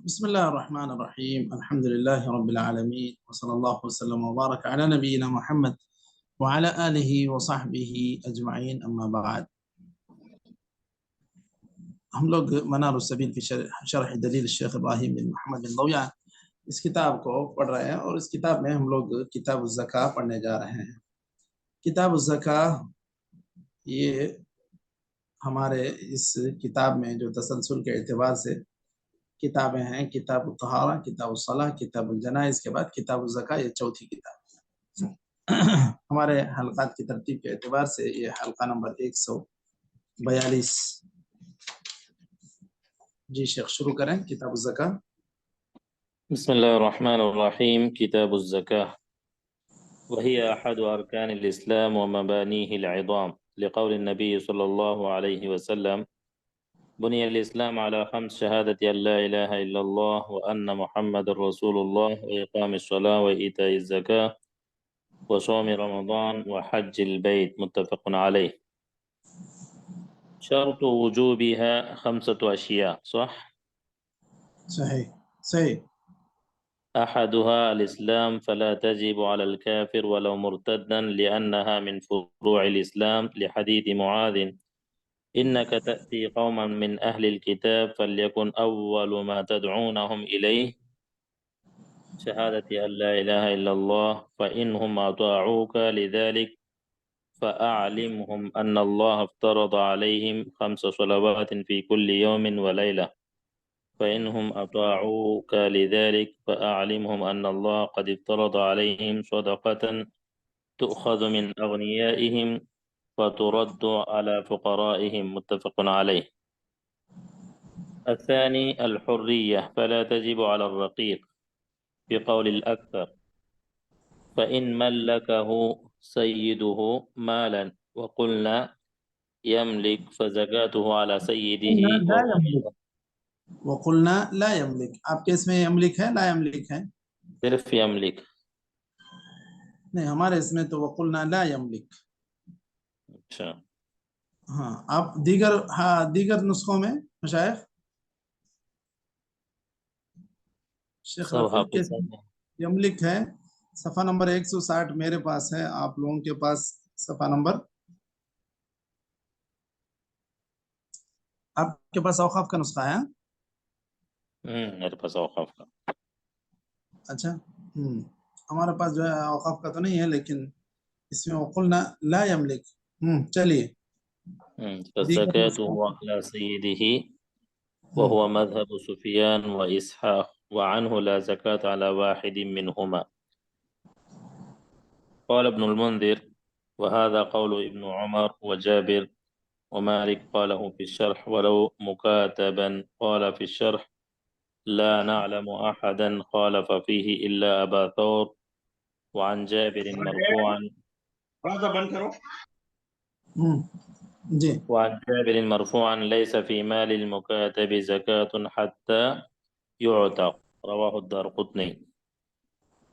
بسم الله الرحمن الرحيم. الحمد لله رب العالمين، وصلى الله وسلم وبارك على نبينا محمد وعلى آله وصحبه أجمعين، أما بعد. ہم لوگ منار السبیل کی شرح دلیل الشیخ ابراہیم بن محمد بن ضویان اس کتاب کو پڑھ رہے ہیں، اور اس کتاب میں ہم لوگ کتاب الزکاة پڑھنے جا رہے ہیں۔ کتاب الزکاة یہ ہمارے اس کتاب میں جو تسلسل کے اعتبار سے کتابیں ہیں، کتاب الطہارہ، کتاب الصلاۃ، کتاب الجنائز کے بعد کتاب الزکاة، یہ چوتھی کتاب ہمارے حلقات کی ترتیب کے اعتبار سے یہ حلقہ نمبر 142۔ جی شیخ شروع کریں کتاب الزکاة۔ بسم الله الرحمن الرحيم. كتاب الزكاة وهي أحد أركان الإسلام ومبانيه العظام، لقول النبي صلى الله عليه وسلم: بني الإسلام على 5: شهادة أن لا إله إلا الله وأن محمد رسول الله، وإقام الصلاة، وإيتاء الزكاة، وصوم رمضان، وحج البيت. متفق عليه. شرط وجوبها 5 أشياء. صح؟ صحیح أحدها الإسلام، فلا تجب على الكافر ولو مرتدا، لأنها من فروع الإسلام، لحديث معاذ: إنك تأتي قوما من أهل الكتاب، فليكن أول ما تدعونهم إليه شهادة أن لا إله إلا الله، فإنهم أطاعوك لذلك فأعلمهم أن الله افترض عليهم 5 صلوات في كل يوم وليلة، فإنهم أطاعوك لذلك فأعلمهم أن الله قد افترض عليهم صدقة تؤخذ من أغنيائهم فترد على فقرائهم. متفق عليه. الثاني الحرية، فلا تجب على الرقيق، بقول الأكثر: فإن ملكه سيده مالا وقلنا يملك فزكاته على سيده. وقلنا لا يملك، آپ کے اس میں یملک ہے لا یملک ہے؟ صرف یملک نہیں، ہمارے اس میں تو وقلنا لا یملک۔ اچھا ہاں، آپ دیگر نسخوں میں مشائخ شیخ سب رفیق کے حافظ ہیں۔ یملک ہے، صفحہ نمبر 160 میرے پاس ہے، آپ لوگوں کے پاس صفحہ نمبر، آپ کے پاس اوقاف کا نسخہ ہے؟ میرے پاس اوقاف کا۔ اچھا، ہمارے پاس جو ہے اوقاف کا تو نہیں ہے، لیکن اس میں وقلنا لا یملک۔ چلیے، فزكاته على سيده، وهو مذهب سفيان وإسحاق، وعنه لا زكاة على واحد منهما. قال ابن المنذر: وهذا قول ابن عمر وجابر ومالك. قاله في الشرح: ولو مكاتبا. قال في الشرح: لا نعلم أحدا خالف فيه إلا أبا ثور. وعن جابر مرفوعا جی وعن جابر مرفوعا: ليس في مال المكاتب زكاة حتى يعتق. رواه الدارقطني.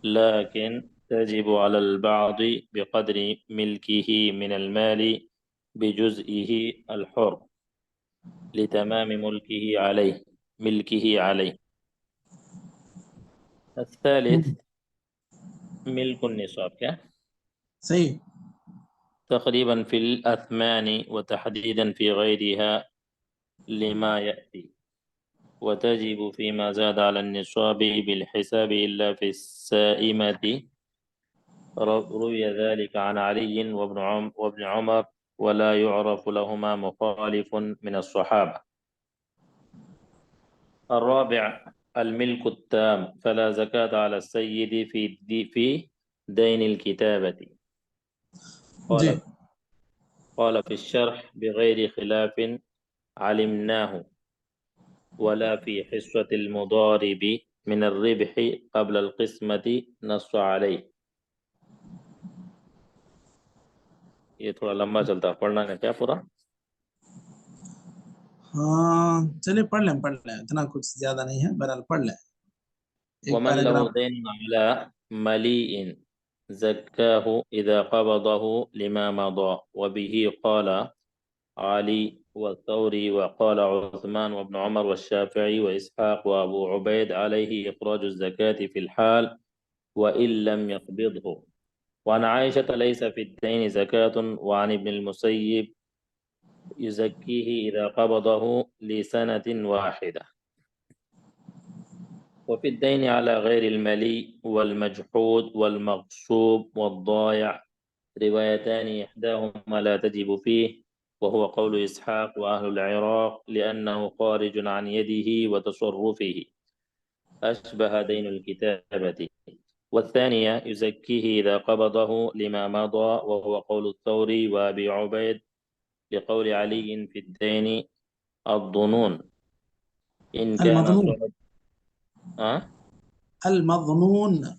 لكن تجب على البعض بقدر ملكه من المال بجزئه الحر لتمام ملكه عليه. الثالث ملك النصاب. كيف؟ صحیح. تقريبا في الأثمان، وتحديدا في غيرها لما يأتي. وتجب فيما زاد على النصاب بالحساب إلا في السائمة. روي ذلك عن علي وابن عمر، ولا يعرف لهما مخالف من الصحابة. الرابع الملك التام، فلا زكاة على السيد في دين الكتابة. قال في الشرح: بغير خلاف علمناه، ولا في حصة المضارب من الربح قبل القسمة نص عليه. یہ تھوڑا لمبا چلتا، پڑھنا ہے کیا پورا؟ ہاں چلیے پڑھ لیں اتنا کچھ زیادہ نہیں ہے، بہرحال پڑھ لیں۔ ومن له دين على مليء زكاه إذا قبضه لما مضى. وبه قال علي والثوري وقال عثمان وابن عمر والشافعي وإسحاق وأبو عبيد عليه إخراج الزكاة في الحال وإن لم يقبضه. وعن عائشة ليس في الدين زكاة. وعن ابن المسيب يزكيه إذا قبضه لسنة واحدة. وفي الدين على غير الملي والمجحود والمغصوب والضائع روايتان إحداهما لا تجب فيه، وهو قول إسحاق وأهل العراق، لأنه خارج عن يده وتصرفه أشبه دين الكتابة. والثانية يزكيه إذا قبضه لما مضى، وهو قول الثوري وأبي عبيد، لقول علي في الدين الظنون إن كان المظنون. صعب. أه؟ المظنون.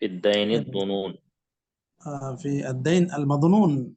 في الدين الظنون. في الدين المظنون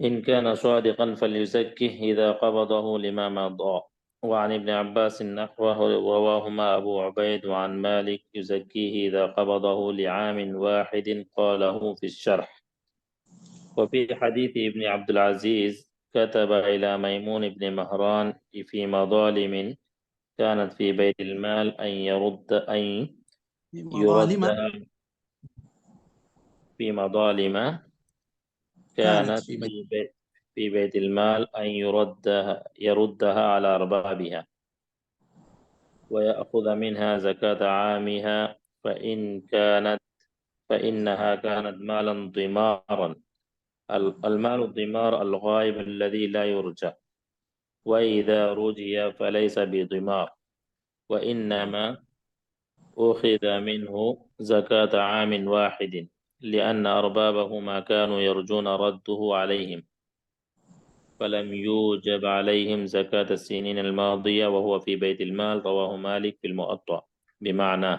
إن كان صادقا فليزكه إذا قبضه لما مضى. وعن ابن عباس نحوه رواهما أبو عبيد. وعن مالك يزكيه إذا قبضه لعام واحد قاله في الشرح. وفي حديث ابن عبد العزيز كتب إلى ميمون بن مهران في مظالم كانت في بيت المال أن مظالم يردها في مظالم كانت كانت في بيت. في بيت المال أن يردها على أربابها ويأخذ منها زكاة عامها فإنها كانت مالا ضمارا. المال الضمار الغائب الذي لا يرجى، وإذا رجي فليس بضمار، وإنما أخذ منه زكاة عام واحد، لأن أربابه ما كانوا يرجون رده عليهم، فلم يوجب عليهم زكاة السنين الماضية وهو في بيت المال. رواه مالك في الموطأ بمعنى.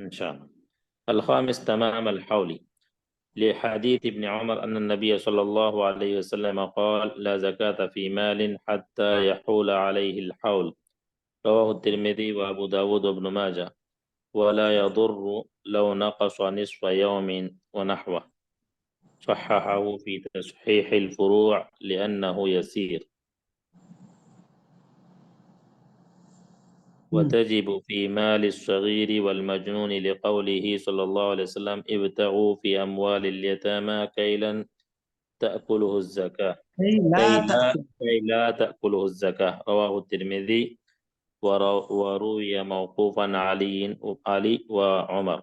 إن شاء الله. الخامس تمام الحول، لحديث ابن عمر أن النبي صلى الله عليه وسلم قال: لا زكاة في مال حتى يحول عليه الحول. رواه الترمذي وأبو داود وابن ماجه. ولا يضر لو نقص نصف يوم ونحوه. صححه في تصحيح الفروع لأنه يسير. وتجب في مال الصغير والمجنون لقوله صلى الله عليه وسلم: ابتغوا في أموال اليتامى كيلا تأكله الزكاة لا تأكل. كي لا تأكله الزكاة. رواه الترمذي وروي موقوفا علي وعمر.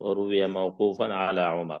وروي موقوفا على عمر.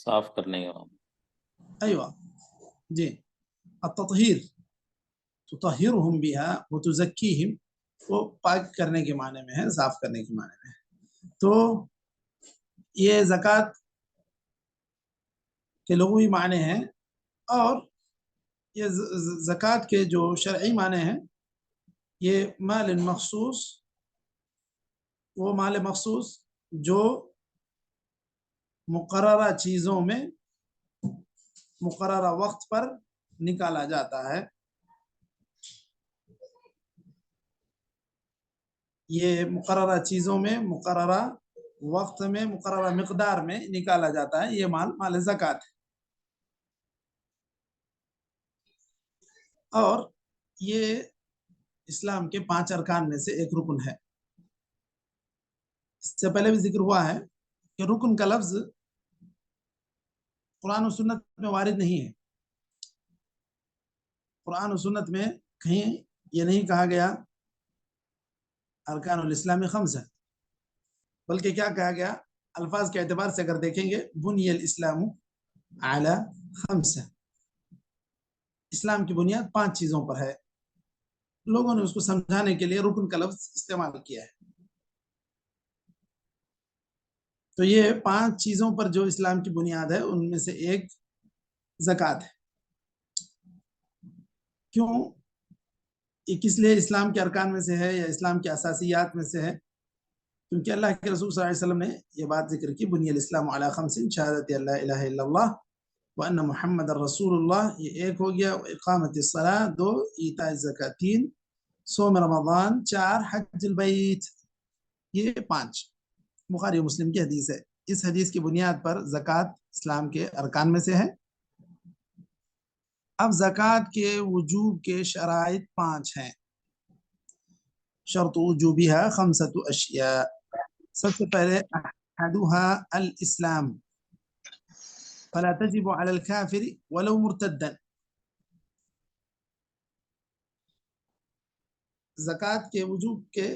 صاف کرنے کا. ايوه جی التطهير تطهرهم بها وتزكيهم وہ پاک کرنے کے معنی میں ہے، صاف کرنے کے معنی میں ہے. تو یہ زکوٰۃ کے لغوی معنی ہیں، اور یہ زکوٰۃ کے جو شرعی معنی ہیں یہ مال مخصوص، وہ مال مخصوص جو مقررہ چیزوں میں مقررہ وقت پر نکالا جاتا ہے. یہ مقررہ چیزوں میں مقررہ وقت میں مقررہ مقدار میں نکالا جاتا ہے، یہ مال زکوٰۃ ہے. اور یہ اسلام کے 5 ارکان میں سے ایک رکن ہے. اس سے پہلے بھی ذکر ہوا ہے کہ رکن کا لفظ قرآن و سنت میں وارد نہیں ہے. قرآن و سنت میں کہیں یہ نہیں کہا گیا ارکان الاسلام 5 ہے، بلکہ کیا کہا گیا؟ الفاظ کے اعتبار سے اگر دیکھیں گے بنی الاسلام علی 5، اسلام کی بنیاد 5 چیزوں پر ہے. لوگوں نے اس کو سمجھانے کے لیے رکن کا لفظ استعمال کیا ہے. تو یہ 5 چیزوں پر جو اسلام کی بنیاد ہے ان میں سے ایک زکوٰۃ ہے. کیوں؟ یہ کس لیے اسلام کے ارکان میں سے ہے یا اسلام کے اساسیات میں سے ہے؟ کیونکہ اللہ کے رسول صلی اللہ علیہ وسلم نے یہ بات ذکر کی، بنی الاسلام علی 5 شہادت اللہ الہ الا اللہ وان محمد الرسول اللہ، یہ ایک ہو گیا. اقامت الصلاۃ 2، ایتاء الزکاۃ 3، صوم رمضان 4، حج البیت یہ 5. بخاری و مسلم کی حدیث ہے. اس حدیث کی بنیاد پر زکوٰۃ اسلام کے ارکان میں سے ہے. اب زکوٰۃ کے وجوب کے شرائط 5 ہیں. شرط وجوبها 5 اشیاء. سب سے پہلے احدها الاسلام فلا تجب على الكافر ولو مرتدا. زکوٰۃ کے وجوب کے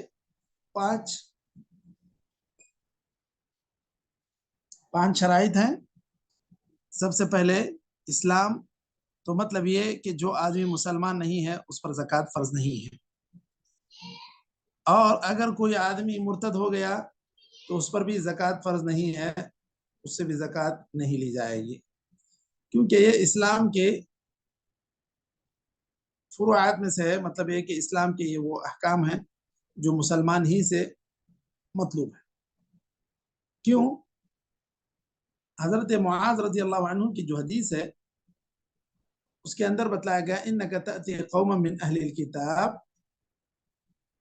5 شرائط ہیں. سب سے پہلے اسلام، تو مطلب یہ کہ جو آدمی مسلمان نہیں ہے اس پر زکوٰۃ فرض نہیں ہے. اور اگر کوئی آدمی مرتد ہو گیا تو اس پر بھی زکوٰۃ فرض نہیں ہے، اس سے بھی زکوٰۃ نہیں لی جائے گی، کیونکہ یہ اسلام کے فروعات میں سے ہے. مطلب یہ کہ اسلام کے یہ وہ احکام ہیں جو مسلمان ہی سے مطلوب ہے. کیوں؟ حضرت معاذ رضی اللہ عنہ کی جو حدیث ہے اس کے اندر بتلایا گیا انک تأتی قوما من اہل الکتاب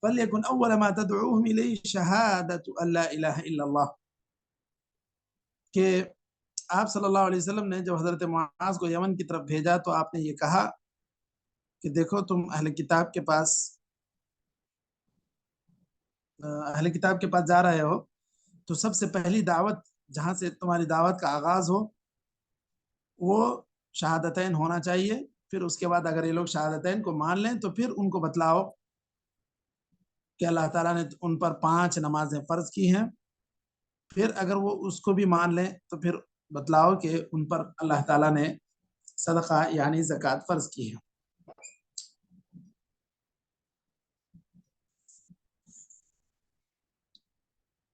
فلیکن اول ما تدعوهم الیہ شہادت ان لا الہ الا اللہ، کہ آپ صلی اللہ علیہ وسلم نے جب حضرت معاذ کو یمن کی طرف بھیجا تو آپ نے یہ کہا کہ دیکھو تم اہل کتاب کے پاس جا رہے ہو، تو سب سے پہلی دعوت جہاں سے تمہاری دعوت کا آغاز ہو وہ شہادتین ہونا چاہیے. پھر اس کے بعد اگر یہ لوگ شہادتین کو مان لیں تو پھر ان کو بتلاؤ کہ اللہ تعالیٰ نے ان پر 5 نمازیں فرض کی ہیں. پھر اگر وہ اس کو بھی مان لیں تو پھر بتلاؤ کہ ان پر اللہ تعالیٰ نے صدقہ یعنی زکوٰۃ فرض کی ہے.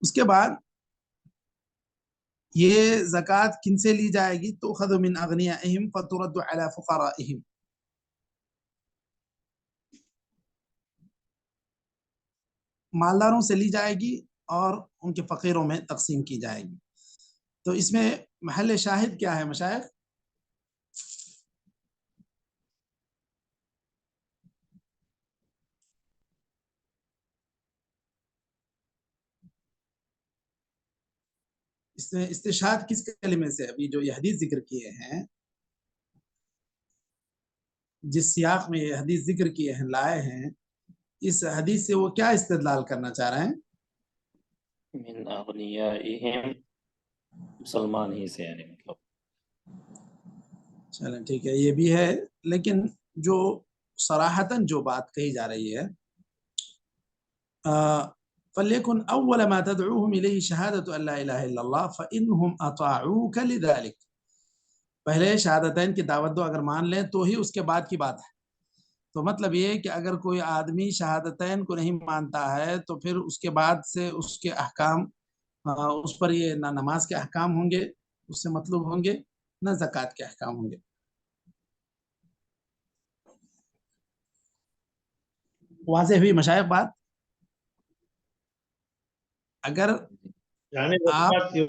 اس کے بعد یہ زکوٰۃ کن سے لی جائے گی؟ تؤخذ من اغنیائہم فترد علی فقرائہم. مالداروں سے لی جائے گی اور ان کے فقیروں میں تقسیم کی جائے گی. تو اس میں محل شاہد کیا ہے مشائخ؟ اس میں استشہاد کس کلمے سے؟ ابھی جو یہ حدیث ذکر کیے ہیں، جس سیاق میں یہ حدیث ذکر کیے ہیں لائے ہیں، اس حدیث سے وہ کیا استدلال کرنا چاہ رہے ہیں؟ من اغنیائہم، مسلمان ہی سے یعنی مطلب. چلیں ٹھیک ہے، یہ بھی ہے، لیکن جو صراحتاً جو بات کہی جا رہی ہے فَلْيَكُنْ أَوَّلَ مَا تَدْعُوهُمْ إِلَيْهِ شَهَادَةُ أَن لَا إِلَهَ إِلَّا اللَّهُ فَإِنْهُمْ أَطَاعُوكَ لِذَلِكَ. پہلے شہادتین کی دعوت دو، اگر مان لیں تو ہی اس کے بعد کی بات ہے. تو مطلب یہ کہ اگر کوئی آدمی شہادتین کو نہیں مانتا ہے تو پھر اس کے بعد سے اس کے احکام اس پر یہ نہ نماز کے احکام ہوں گے اس سے مطلوب ہوں گے، نہ زکوٰۃ کے احکام ہوں گے. واضح ہوئی مشائخ بات؟ اگر یعنی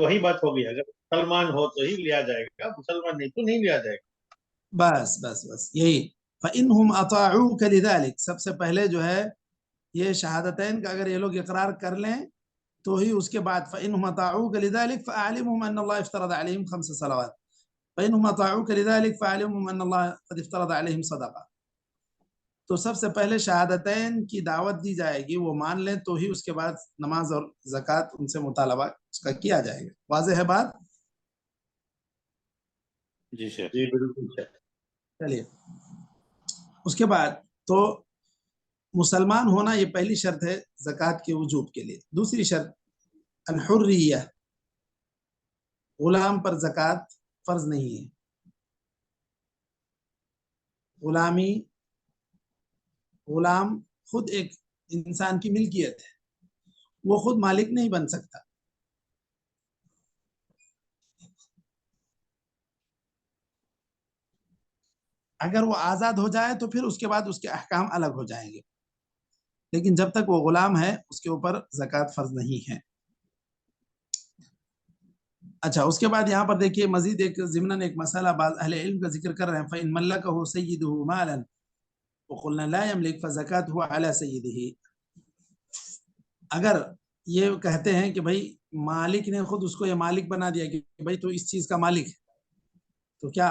وہی بات ہوگی، اگر مسلمان ہو تو ہی لیا جائے گا، مسلمان نہیں تو نہیں لیا جائے گا. بس یہی فَإِنْهُمْ أَطَاعُوكَ لِذَلِكَ، سب سے پہلے جو ہے یہ شہادتین کا اگر یہ لوگ اقرار کر لیں تو ہی اس کے بعد فَإِنْهُمْ أَطَاعُوكَ لِذَلِكَ فَأَعْلِمْهُمْ أَنَّ اللَّهَ افْتَرَضَ عَلَيْهِمْ 5 صلوات. فَإِنْهُمْ أَطَاعُوكَ لِذَلِكَ فَأَعْلِمْهُمْ أَنَّ اللَّهَ قَدِ افْتَرَضَ عَلَيْهِمْ صَدَقَةً. تو سب سے پہلے شہادتین کی دعوت دی جائے گی، وہ مان لیں تو ہی اس کے بعد نماز اور زکوٰۃ ان سے مطالبہ اس کا کیا جائے گا. واضح ہے بات؟ جی شیخ. جی بالکل شیخ. چلیے اس کے بعد تو مسلمان ہونا یہ پہلی شرط ہے زکوٰۃ کے وجوب کے لیے. دوسری شرط الحریہ، غلام پر زکوٰۃ فرض نہیں ہے. غلام خود ایک انسان کی ملکیت ہے، وہ خود مالک نہیں بن سکتا. اگر وہ آزاد ہو جائے تو پھر اس کے بعد اس کے احکام الگ ہو جائیں گے، لیکن جب تک وہ غلام ہے اس کے اوپر زکوٰۃ فرض نہیں ہے. اچھا اس کے بعد یہاں پر دیکھیے مزید ایک ضمناً ایک مسئلہ بعض اہل علم کا ذکر کر رہے ہیں. فَإِن مَلَّكَهُ سَيِّدُهُ مَالًا وَقُلْنَا لَا يَمْلِكْ فَزَكَاتُهُ عَلَى سَيِّدِهِ. اگر یہ کہتے ہیں کہ بھائی مالک نے خود اس کو یہ مالک بنا دیا کہ بھائی تو اس چیز کا مالک ہے، تو کیا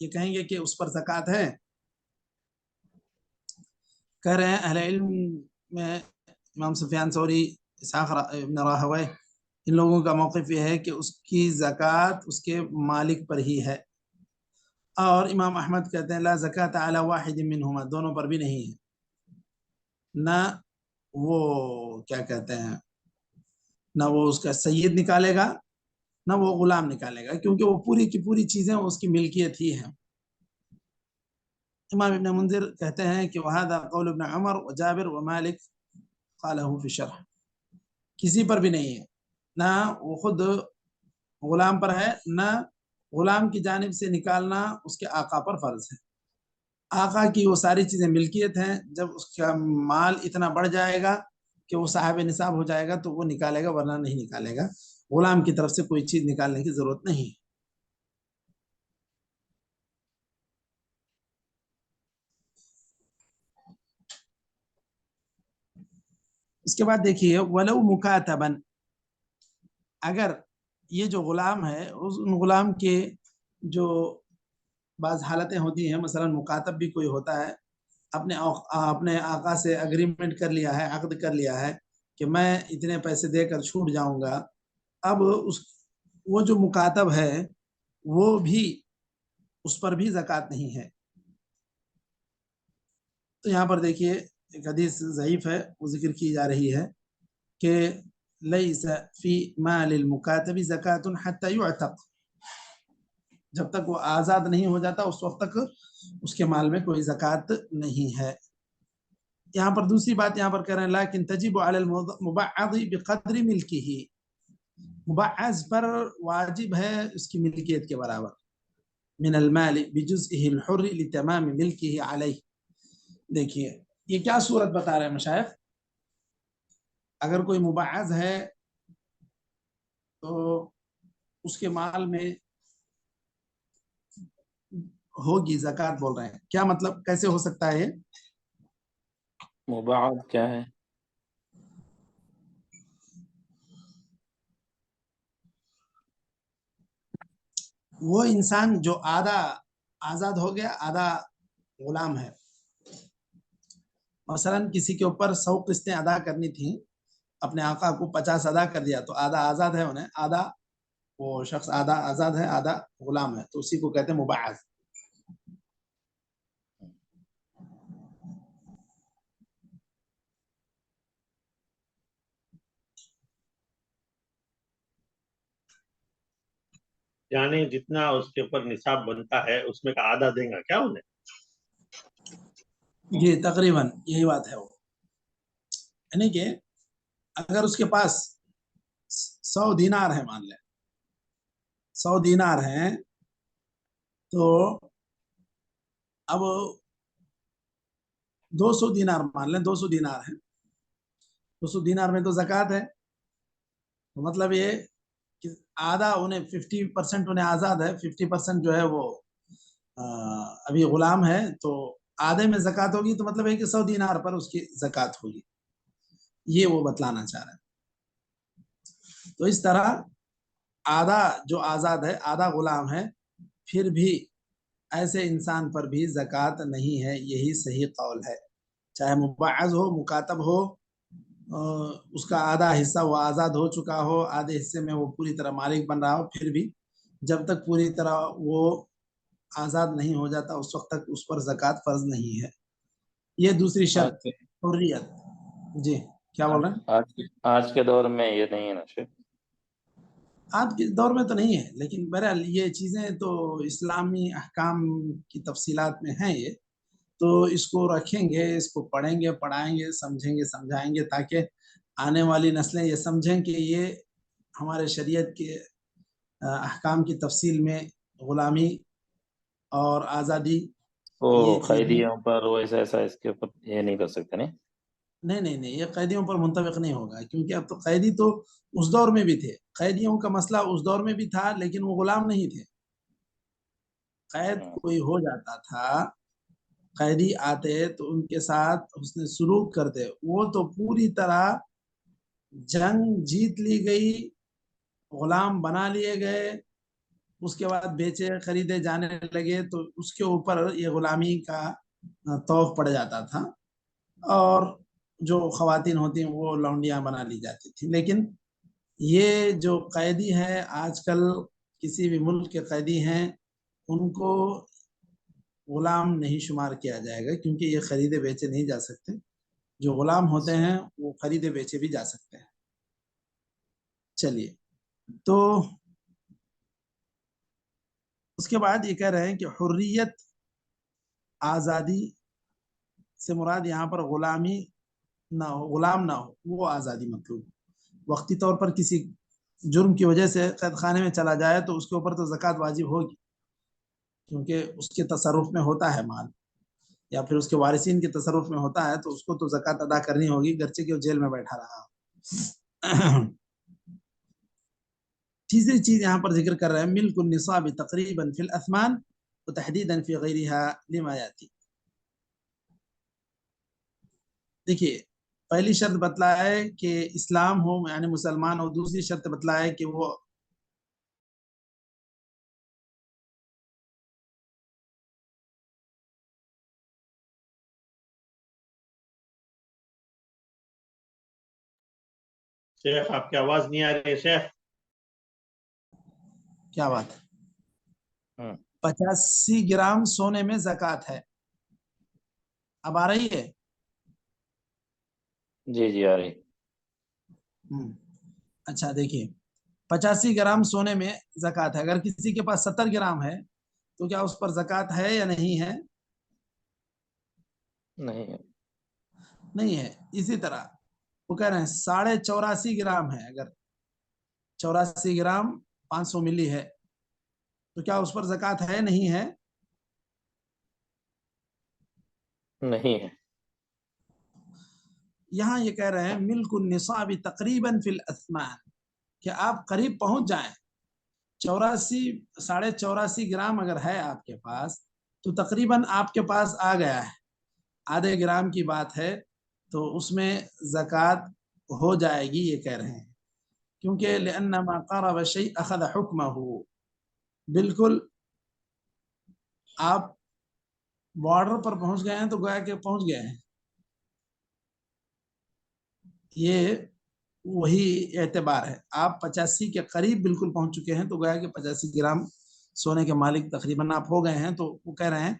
یہ کہیں گے کہ اس پر زکوٰۃ ہے؟ کہہ رہے ہیں اہل علم میں امام سفیان ثوری، اسحاق ابن راہویہ، ان لوگوں کا موقف یہ ہے کہ اس کی زکوٰۃ اس کے مالک پر ہی ہے. اور امام احمد کہتے ہیں لا زکوٰۃ علی واحد منہما، دونوں پر بھی نہیں ہے. نہ وہ کیا کہتے ہیں، نہ وہ اس کا سید نکالے گا نہ وہ غلام نکالے گا، کیونکہ وہ پوری کی پوری چیزیں اس کی ملکیت ہی ہیں. امام ابن منذر کہتے ہیں کہ وَهَذَا قول ابن عمر وجابر ومالک قالہ فی الشرح، کسی پر بھی نہیں ہے، نہ وہ خود غلام پر ہے، نہ غلام کی جانب سے نکالنا اس کے آقا پر فرض ہے. آقا کی وہ ساری چیزیں ملکیت ہیں، جب اس کا مال اتنا بڑھ جائے گا کہ وہ صاحب نصاب ہو جائے گا تو وہ نکالے گا، ورنہ نہیں نکالے گا. غلام کی طرف سے کوئی چیز نکالنے کی ضرورت نہیں. اس کے بعد دیکھیے ولو مکاتبن، اگر یہ جو غلام ہے ان غلام کے جو بعض حالتیں ہوتی ہیں، مثلا مکاتب بھی کوئی ہوتا ہے، اپنے آقا سے اگریمنٹ کر لیا ہے، عقد کر لیا ہے کہ میں اتنے پیسے دے کر چھوٹ جاؤں گا. اب وہ جو مکاتب ہے وہ بھی اس پر بھی زکوٰۃ نہیں ہے. تو یہاں پر دیکھیے ایک حدیث ضعیف ہے، وہ ذکر کی جا رہی ہے کہ لیس فی مال المکاتب زکوٰۃ حتی یعتق، جب تک وہ آزاد نہیں ہو جاتا اس وقت تک اس کے مال میں کوئی زکوٰۃ نہیں ہے. یہاں پر دوسری بات یہاں پر کہہ رہے ہیں لیکن تجب علی المبعض بقدر ملکہ، مبعض پر واجب ہے اس کی ملکیت کے برابر، من المال بجزئه الحر لتمام ملکہ علیہ. دیکھیے یہ کیا صورت بتا رہے ہیں مشائخ، اگر کوئی مبعض ہے تو اس کے مال میں ہوگی زکوٰۃ بول رہے ہیں. کیا مطلب، کیسے ہو سکتا ہے؟ مباعد کیا ہے؟ وہ انسان جو آدھا آزاد ہو گیا آدھا غلام ہے. مثلا کسی کے اوپر 100 قسطیں ادا کرنی تھیں، اپنے آقا کو 50 ادا کر دیا تو آدھا آزاد ہے انہیں، آدھا وہ شخص آدھا آزاد ہے آدھا غلام ہے، تو اسی کو کہتے ہیں مبعض. یعنی جتنا اس کے اوپر نصاب بنتا ہے اس میں کا آدھا دیں گا کیا انہیں؟ جی تقریباً یہی بات ہے وہ، یعنی کہ اگر اس کے پاس 100 دینار ہے، مان لیں 100 دینار ہیں، تو اب 200 دینار مان لیں، 200 دینار ہیں، 200 دینار میں تو زکوٰۃ ہے، تو مطلب یہ کہ آدھا انہیں 50% انہیں آزاد ہے، 50% جو ہے وہ ابھی غلام ہے، تو آدھے میں زکوٰۃ ہوگی، تو مطلب ہے کہ 100 دینار پر اس کی زکوٰۃ ہوگی، یہ وہ بتلانا چاہ رہے ہیں۔ تو اس طرح آدھا جو آزاد ہے، آدھا غلام ہے، پھر بھی ایسے انسان پر بھی زکوٰۃ نہیں ہے، یہی صحیح قول ہے، چاہے مبعض ہو، مکاتب ہو، اس کا آدھا حصہ وہ آزاد ہو چکا ہو، آدھے حصے میں وہ پوری طرح مالک بن رہا ہو، پھر بھی جب تک پوری طرح وہ آزاد نہیں ہو جاتا اس وقت تک اس پر زکوٰۃ فرض نہیں ہے۔ یہ دوسری شرط ہے حریت۔ جی کیا بول رہے ہیں؟ آج کے دور میں یہ نہیں ہے نا شیخ؟ آج کے دور میں تو نہیں ہے، لیکن بہرحال یہ چیزیں تو اسلامی احکام کی تفصیلات میں ہیں، یہ تو اس کو رکھیں گے، اس کو پڑھیں گے، پڑھائیں گے، سمجھیں گے، سمجھائیں گے، تاکہ آنے والی نسلیں یہ سمجھیں کہ یہ ہمارے شریعت کے احکام کی تفصیل میں غلامی اور آزادی وہ یہ چیزیں قیدیوں پر وہ ایسا اس کے اوپر یہ نہیں کر سکتے نہیں؟ نہیں، یہ قیدیوں پر منطبق نہیں ہوگا، کیونکہ اب تو قیدی تو اس دور میں بھی تھے، قیدیوں کا مسئلہ اس دور میں بھی تھا، لیکن وہ غلام نہیں تھے، قید کوئی ہو جاتا تھا، قیدی آتے تو ان کے ساتھ حسن سلوک کرتے، وہ تو پوری طرح جنگ جیت لی گئی، غلام بنا لیے گئے، اس کے بعد بیچے خریدے جانے لگے، تو اس کے اوپر یہ غلامی کا طوق پڑ جاتا تھا، اور جو خواتین ہوتی ہیں وہ لونڈیاں بنا لی جاتی تھی۔ لیکن یہ جو قیدی ہے آج کل کسی بھی ملک کے قیدی ہیں، ان کو غلام نہیں شمار کیا جائے گا، کیونکہ یہ خریدے بیچے نہیں جا سکتے، جو غلام ہوتے ہیں وہ خریدے بیچے بھی جا سکتے ہیں۔ چلیے، تو اس کے بعد یہ کہہ رہے ہیں کہ حریت، آزادی سے مراد یہاں پر غلامی نہ ہو، غلام نہ ہو، وہ آزادی مطلوب، وقتی طور پر کسی جرم کی وجہ سے قید خانے میں چلا جائے تو اس کے اوپر تو زکوٰۃ واجب ہوگی، کیونکہ اس کے تصرف میں ہوتا ہے مال، یا پھر اس کے وارثین کے تصرف میں ہوتا ہے، تو اس کو تو زکوٰۃ ادا کرنی ہوگی، گرچہ کہ وہ جیل میں بیٹھا رہا ہو۔ تیسری چیز یہاں پر ذکر کر رہے ہیں، ملک النصاب تقریبا فی الاثمان وتحدیدا فی غیرها لما یاتی۔ دیکھیے، پہلی شرط بتلایا ہے کہ اسلام ہو یعنی مسلمان، اور دوسری شرط بتلایا ہے کہ وہ شیخ آپ کی آواز نہیں آ رہی ہے شیخ۔ کیا بات ہے؟ 85 گرام سونے میں زکوٰۃ ہے، اب آ رہی ہے؟ جی آ رہی۔ اچھا دیکھیے، 85 گرام سونے میں زکوٰۃ ہے، اگر کسی کے پاس 70 گرام ہے تو کیا اس پر زکوٰۃ ہے یا نہیں ہے؟ نہیں ہے۔ اسی طرح وہ کہہ رہے ہیں 84.5 گرام ہے، اگر 84 گرام 500 ملی ہے تو کیا اس پر زکوٰۃ ہے نہیں ہے؟ نہیں ہے۔ یہاں یہ کہہ رہے ہیں ملک النصاب تقریباً فی الاثمان، کہ آپ قریب پہنچ جائیں، 84 گرام اگر ہے آپ کے پاس تو تقریباً آپ کے پاس آ گیا ہے، آدھے گرام کی بات ہے، تو اس میں زکوٰۃ ہو جائے گی، یہ کہہ رہے ہیں، کیونکہ لأن ما قارب الشيء اخذ حکمہ، بالکل آپ بارڈر پر پہنچ گئے ہیں تو گویا کہ پہنچ گئے ہیں، یہ وہی اعتبار ہے، آپ 85 کے قریب بالکل پہنچ چکے ہیں، تو گویا کہ 85 گرام سونے کے مالک تقریباً آپ ہو گئے ہیں، تو وہ کہہ رہے ہیں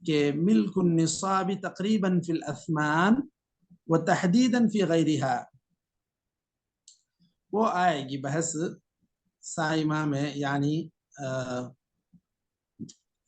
کہ ملک النصاب تقریباً فی الاثمان وتحدیداً فی غیرها، وہ آئے گی بحث سائمہ میں، یعنی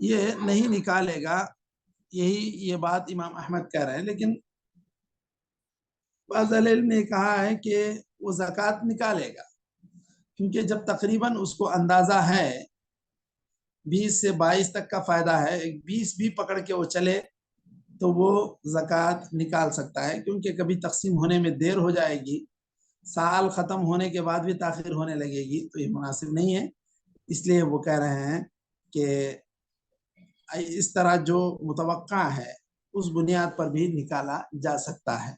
یہ نہیں نکالے گا، یہ بات امام احمد کہہ رہے ہیں، لیکن بعض اہل علم نے کہا ہے کہ وہ زکوٰۃ نکالے گا، کیونکہ جب تقریباً اس کو اندازہ ہے 20 سے 22 تک کا فائدہ ہے، 20 بھی پکڑ کے وہ چلے تو وہ زکوٰۃ نکال سکتا ہے، کیونکہ کبھی تقسیم ہونے میں دیر ہو جائے گی، سال ختم ہونے کے بعد بھی تاخیر ہونے لگے گی، تو یہ مناسب نہیں ہے۔ اس لیے وہ کہہ رہے ہیں کہ اس طرح جو متوقع ہے اس بنیاد پر بھی نکالا جا سکتا ہے۔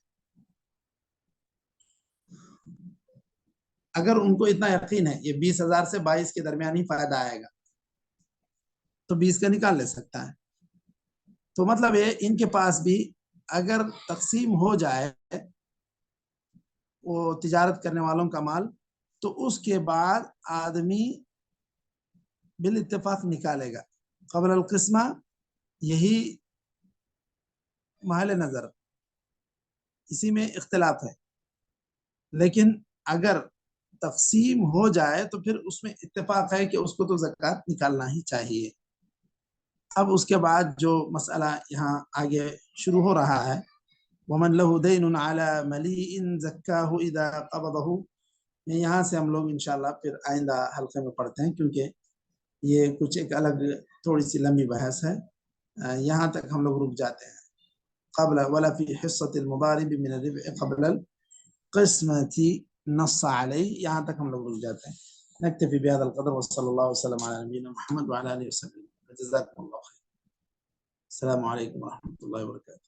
اگر ان کو اتنا یقین ہے یہ 20,000 سے 22 کے درمیان ہی فائدہ آئے گا تو 20 کا نکال لے سکتا ہے۔ تو مطلب یہ ان کے پاس بھی اگر تقسیم ہو جائے وہ تجارت کرنے والوں کا مال، تو اس کے بعد آدمی بالاتفاق نکالے گا۔ قبل القسمہ یہی محل نظر، اسی میں اختلاف ہے، لیکن اگر تقسیم ہو جائے تو پھر اس میں اتفاق ہے کہ اس کو تو زکوٰۃ نکالنا ہی چاہیے۔ اب اس کے بعد جو مسئلہ یہاں آگے شروع ہو رہا ہے، وَمَن لَهُ دَيْنٌ عَلَى مَلِيءٍ زَكَّاهُ إِذَا قَبَضَهُ، یہاں سے ہم لوگ انشاءاللہ پھر آئندہ حلقے میں پڑھتے ہیں، کیونکہ یہ کچھ ایک الگ تھوڑی سی لمبی بحث ہے، یہاں تک ہم لوگ رک جاتے ہیں۔ قبل ولا في حصة المضارب من الربع قبل القسمة نص عليه، یہاں تک ہم لوگ رک جاتے ہیں۔ نکتفی بهذا القدر، وصلی اللہ وسلم على نبینا محمد وعلى آله وسلم، جزاکم اللہ خیر، السلام علیکم ورحمۃ اللہ وبرکاتہ۔